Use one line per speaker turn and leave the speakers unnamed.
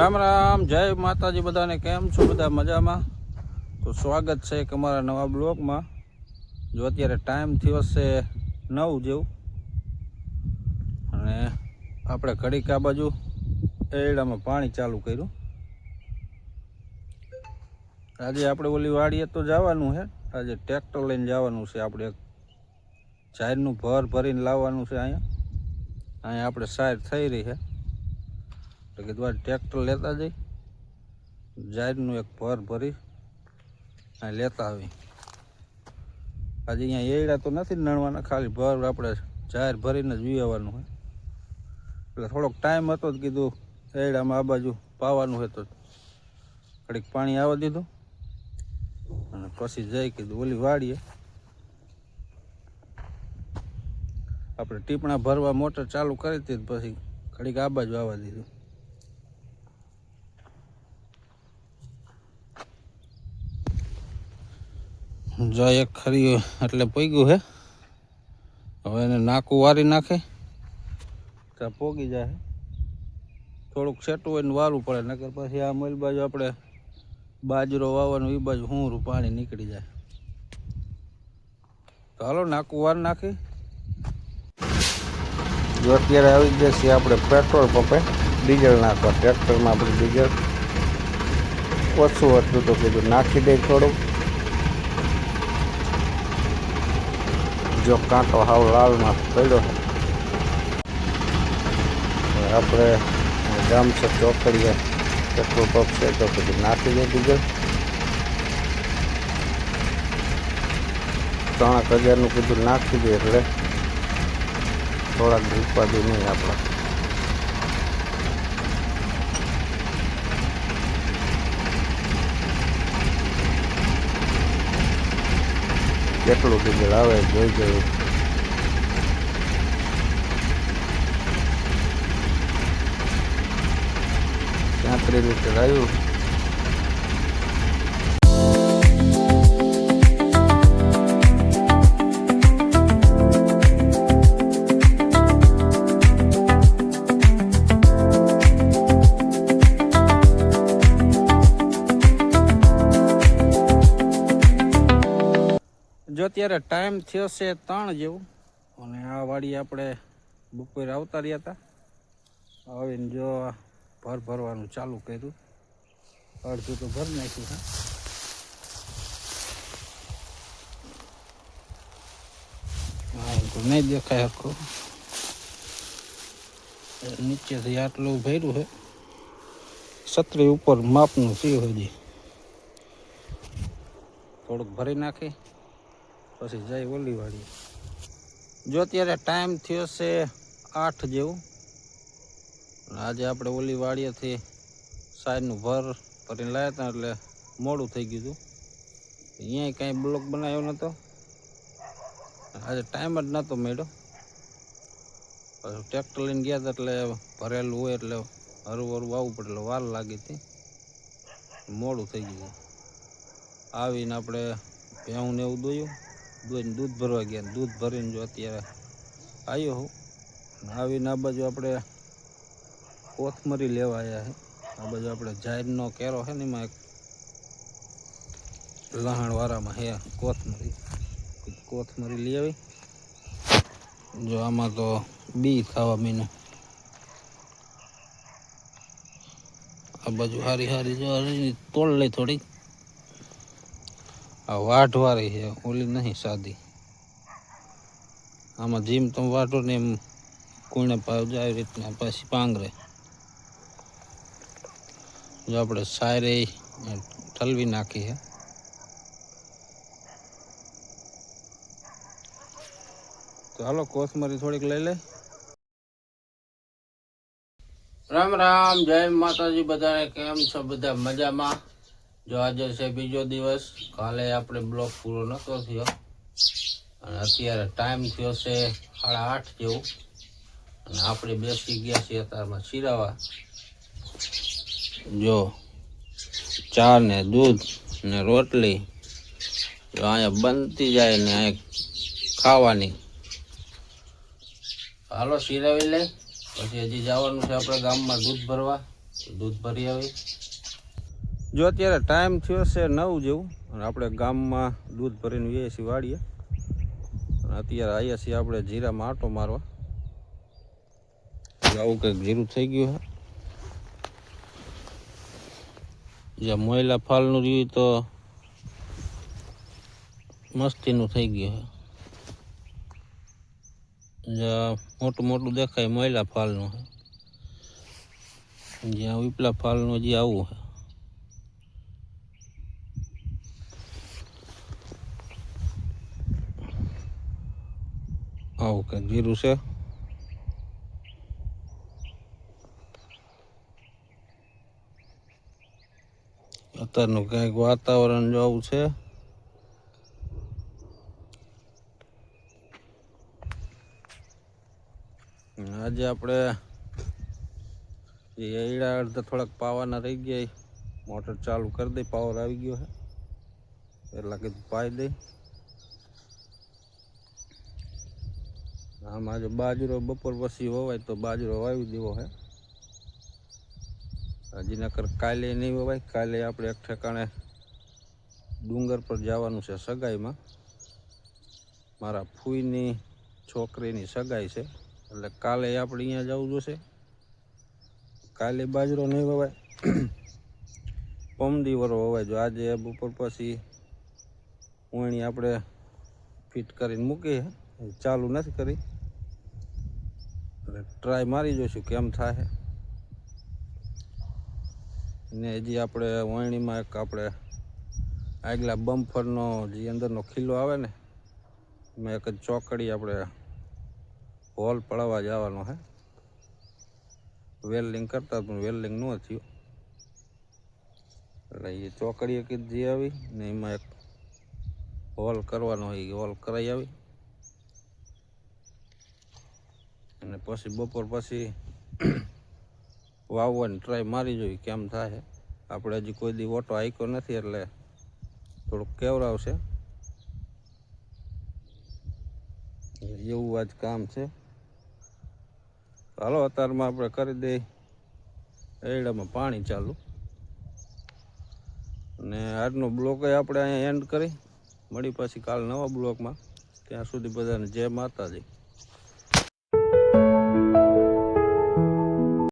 રામ રામ, જય માતાજી બધાને. કેમ છો બધા? મજામાં? તો સ્વાગત છે એક અમારા નવા બ્લોગમાં. જો અત્યારે ટાઈમ થયો છે 9 જેવું, અને આપણે ઘડીક આ બાજુ એડામાં પાણી ચાલુ કર્યું. આજે આપણે ઓલી વાડીએ તો જવાનું છે. આજે ટ્રેક્ટર લઈને જવાનું છે. આપણે એક જાહેરનું ભર ભરીને લાવવાનું છે. અહીંયા આપણે સાઈડ થઈ રહી છે, તો કીધું ટ્રેક્ટર લેતા જઈ, જાહેરનું એક ભર ભરી અહીં લેતા આવી. આજે અહીંયા એડા તો નથી નણવાના, ખાલી ભર આપણે જાહેર ભરીને જ વીવવાનું હોય. એટલે થોડોક ટાઈમ હતો તો કીધું એડામાં આ બાજુ પાવાનું હોય તો ઘડીક પાણી આવવા દીધું, અને પછી જઈ કીધું ઓલી વાડીએ આપણે ટીપણા ભરવા મોટર ચાલુ કરી હતી, પછી ઘડીક આ બાજુ આવવા દીધું. જો એક ખરી એટલે પોગ્યું છે. હવે એને નાકું વારી નાખે ત્યાં પોગી જાય. થોડુંક સેટું હોય ને વારવું પડે, નકર પછી આ મલ બાજુ આપણે બાજરો વાવવાનું, એ બાજુ હું પાણી નીકળી જાય. તો હાલો નાકું વાર નાખી. જો અત્યારે આવી જશે આપણે પેટ્રોલ પંપે ડીઝલ નાખવા. ટ્રેક્ટરમાં આપણે ડીઝલ ઓછું હતું તો કીધું નાખી દે થોડુંક. જો કાંટો હાવ લાલમાં પડ્યો છે. આપણે ગામ છે ચોકડીએ પેટ્રોલ પંપ છે, તો કીધું નાખી દે ડીઝલ. 3000નું કીધું નાખી દે એટલે થોડાક ઉપાધિ નહીં આપણે. કેટલું ડીઝલ આવે જોઈ જોયું. 33 લીટર આવ્યું. જો અત્યારે ટાઈમ થયો છે 3 જેવું, અને આ વાડી આપણે બપોરે આવતા રહ્યા હતા. આવીને જો ભર ભરવાનું ચાલુ કર્યું. અડધું તો ભર નાખ્યું છે. હા, નહીં દેખાય આખું. નીચેથી આટલું ભર્યું છે. છત્રી ઉપર માપનું થયું હજી. થોડુંક ભરી નાખી પછી જાય ઓલી વાડી. જો અત્યારે ટાઈમ થયો છે 8 જેવું, આજે આપણે ઓલી વાડીએથી સાઈડનું ભર ભરીને લાવ્યા હતા, એટલે મોડું થઈ ગયું હતું. અહીંયા કાંઈ બ્લોક બનાવ્યો નહોતો, આજે ટાઈમ જ નહોતો મળ્યો. પછી ટ્રેક્ટર લઈને ગયા હતા, એટલે ભરેલું હોય એટલે હરું હરું આવવું પડે, એટલે વાર લાગી હતી, મોડું થઈ ગયું. આવીને આપણે ભેહું ને એવું દોઈને દૂધ ભરવા ગયા. દૂધ ભરીને જો અત્યારે આવ્યો હું. આવીને આ બાજુ આપણે કોથમરી લેવા આવ્યા છે. આ બાજુ આપણે જાહેરનો કેરો છે ને, એમાં એક લહાણવાળામાં હે કોથમરી લઈ આવી. જો આમાં તો બી ખાવા મીનું. આ બાજુ હારી હારી જો તોડ લઈ થોડીક. આ વાઢવાળી છે, ઓલી નહીં સાદી. આમાં જીમ તમે વાઢો ને એમ કુણે પાવ જાય, આવી રીતના પછી પાંગરે. જો આપણે સાયરે ઠલવી નાખી છે. તો હાલો કોથમરી થોડીક લઈ લે. રામ રામ, જય માતાજી બધાને. કેમ છો બધા? મજામાં? જો આજે છે બીજો દિવસ. કાલે આપણે બ્લોક પૂરો નહોતો થયો, અને અત્યારે ટાઈમ થયો છે 8:30 જેવું, અને આપણે બેસી ગયા છીએ અત્યારમાં શીરાવા. જો ચા ને દૂધ ને રોટલી જો અહીંયા બનતી જાય ને અહીંયા ખાવાની. હાલો શીરાવી લે, પછી હજી જવાનું છે આપણે ગામમાં દૂધ ભરવા. દૂધ ભરી આવી. જો અત્યારે ટાઈમ થયો છે 9 જેવું અને આપણે ગામમાં દૂધ ભરીને જઈએ છીએ વાડીએ. અને અત્યારે આવ્યા છીએ આપણે જીરામાં આંટો મારવા. આવું કંઈક જીરું થઈ ગયું છે. જ્યાં મોયલા ફાલનું રહ્યું તો મસ્તીનું થઈ ગયું છે. જ્યાં મોટું મોટું દેખાય મોયલા ફાલનું છે. જ્યાં ઉપલા ફાલનું હજી આવું છે. આવું કંઈક જીરું છે. અત્યારનું કંઈક વાતાવરણ જો આવું છે. આજે આપણે એડા અડધા થોડાક પાવાના રહી ગયા. મોટર ચાલુ કરી દઈ, પાવર આવી ગયો છે એટલે કીધું પાઈ દઈ. આમાં આજે બાજરો બપોર પછી વવાય તો બાજરો વાવી દેવો છે. હજી નકર કાલે નહીં વવાય. કાલે આપણે એક ઠેકાણે ડુંગર પર જવાનું છે સગાઈમાં. મારા ફૂઈની છોકરીની સગાઈ છે એટલે કાલે આપણે અહીંયા જવું જોશે. કાલે બાજરો નહીં વવાય, પમદી વરો વવાય. જો આજે બપોર પછી વણી આપણે ફિટ કરીને મૂકીએ, ચાલુ નથી કરી એટલે ટ્રાય મારી જોઈશું કેમ થાય. ને હજી આપણે વણીમાં એક આપણે આગલા બમ્ફરનો જે અંદરનો ખીલો આવે ને એમાં એક જ ચોકડી આપણે હોલ પડાવવા જવાનો છે. વેલ્ડિંગ કરતા પણ વેલ્ડિંગ ન થયું એટલે એ ચોકડી એક જે આવી ને એમાં એક હોલ કરવાનો હોય. એ હોલ કરાવી આવી અને પછી બપોર પછી વાવવાની ટ્રાય મારી જોઈએ કેમ થાય. આપણે હજી કોઈ દી ઓટો હાંક્યો નથી એટલે થોડુંક કેવરાવશે એવું આજ કામ છે. હાલો અત્યારમાં આપણે કરી દઈએ એડામાં પાણી ચાલુ. ને આજનો બ્લોગ આપણે અહીંયા એન્ડ કરી. મળી પાછી કાલ નવા બ્લોગમાં. ત્યાં સુધી બધાને જય માતાજી.